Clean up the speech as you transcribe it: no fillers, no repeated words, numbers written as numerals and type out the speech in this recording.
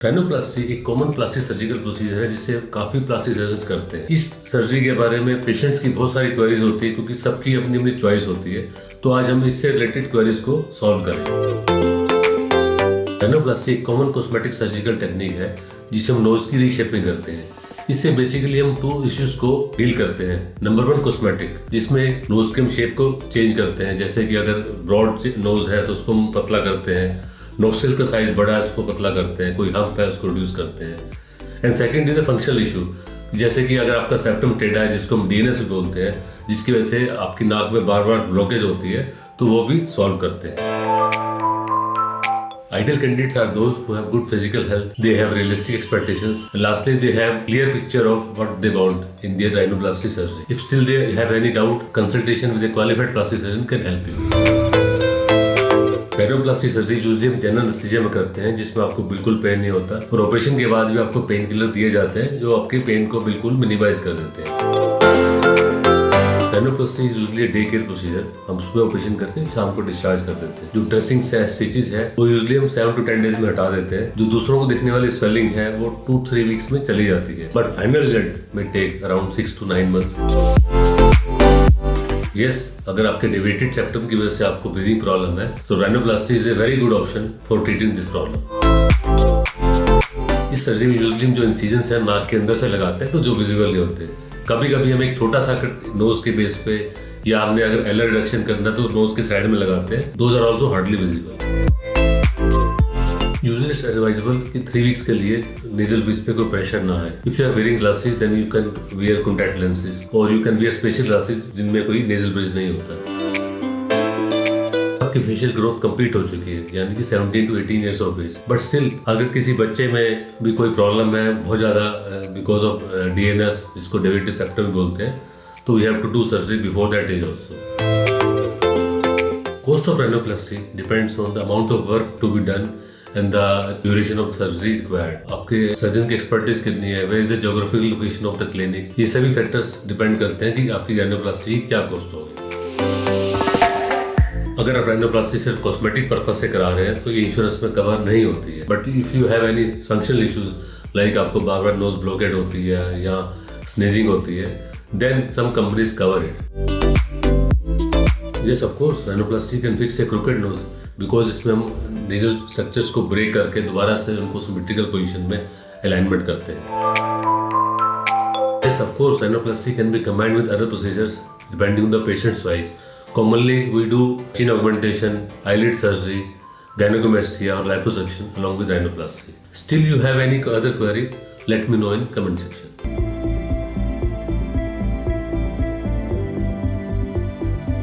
Rhinoplasty एक common plastic surgical procedure है जिसे काफी प्लास्टिक सर्जन्स करते हैं। इस सर्जरी के बारे में पेशेंट्स की बहुत सारी क्वेरीज होती है क्योंकि सबकी अपनी अपनी चॉइस होती है। तो आज हम इससे रिलेटेड क्वेरीज को सॉल्व करेंगे। राइनोप्लास्टी एक कॉमन कॉस्मेटिक सर्जिकल टेक्निक है जिसे हम नोज की रीशेपिंग करते हैं। इससे बेसिकली हम टू इश्यूज को डील करते हैं। नंबर 1 कॉस्मेटिक, जिसमें नोज के हम शेप को चेंज करते हैं। जैसे कि अगर ब्रॉड नोज है तो उसको हम पतला करते हैं, नोस्ट्रिल का साइज बड़ा है उसको पतला करते हैं, कोई हम्प है उसको रिड्यूस करते हैं। And second is a functional issue, जैसे कि अगर आपका सेप्टम टेढ़ा है जिसको हम डीएनएस भी बोलते हैं, जिसकी वजह से आपकी नाक में बार बार ब्लॉकेज होती है, तो वो भी सॉल्व करते हैं। Ideal candidates are those who have good physical health, they have realistic expectations, and lastly they have clear picture of what they want in their rhinoplasty surgery. If still they have any doubt, consultation with a qualified plastic surgeon can help you. Rhinoplasty surgery usually हम general anaesthesia में करते हैं, जिसमें आपको बिल्कुल pen नहीं होता और ऑपरेशन के बाद भी आपको पेन किलर दिए जाते हैं जो आपके पेन को बिल्कुल मिनिमाइज कर देते हैं। Rhinoplasty is usually day care procedure. हम सुबह ऑपरेशन करके शाम को डिस्चार्ज कर देते हैं। जो ड्रेसिंग है, स्टिचेस है, वो यूजुअली हम 7 to 10 डेज में हटा देते हैं। जो दूसरों को दिखने वाली स्वेलिंग है वो 2-3 वीक्स में चली जाती है, बट फाइनल रिजल्ट में take around 6 to 9 months। Yes, अगर आपके डेविएटेड सेप्टम की वजह से आपको ब्रीदिंग प्रॉब्लम है तो rhinoplasty is a very good option for treating this problem. इस सर्जरी में यूजुअली जो इंसिजन्स है नाक के अंदर से लगाते हैं तो जो विजिबल नहीं होते। कभी कभी हम एक छोटा सा कट नोज के बेस पे या हमने अगर एलर रिडक्शन करना है तो नोज के साइड में लगाते हैं। Those are also hardly visible. Usually it's advisable कि 3 वीक्स के लिए नेजल ब्रिज पे कोई प्रेशर ना है। If you are wearing glasses then you can wear contact lenses और you can wear special glasses जिनमें कोई नेजल ब्रिज नहीं होता। आपकी फेशियल ग्रोथ कंप्लीट हो चुकी है, यानी कि 17 to 18 years of age, but still अगर किसी बच्चे में भी कोई प्रॉब्लम है बहुत ज्यादा बिकॉज ऑफ डीएनएस, जिसको डेविएटेड सेप्टम बोलते हैं, तो we have to do surgery before that as also. Cost of rhinoplasty depends on the amount of work to be done and the duration of surgery required. आपके surgeon की expertise कितनी है, where is the geographical location of the clinic, ये सभी factors depend करते हैं कि आपकी राइनोप्लास्टी क्या कॉस्ट होगी। अगर आप राइनोप्लास्टी सिर्फ कॉस्मेटिक पर्पज से करा रहे हैं तो ये इंश्योरेंस में कवर नहीं होती है, but if you have any functional issues like आपको बार बार नोज ब्लॉकेड होती है या स्नेजिंग होती है, then some companies cover it. Yes, of course, rhinoplasty can fix a crooked nose because इसमें हम नेजल स्ट्रक्चर्स को ब्रेक करके दोबारा से उनको सिमेट्रिकल पोजीशन में अलाइनमेंट करते हैं। Yes, of course, rhinoplasty can be combined with other procedures depending on the patient's choice. Commonly, we do chin augmentation, eyelid surgery, gynecomastia or liposuction along with rhinoplasty. Still, you have any other query? Let me know in comment section.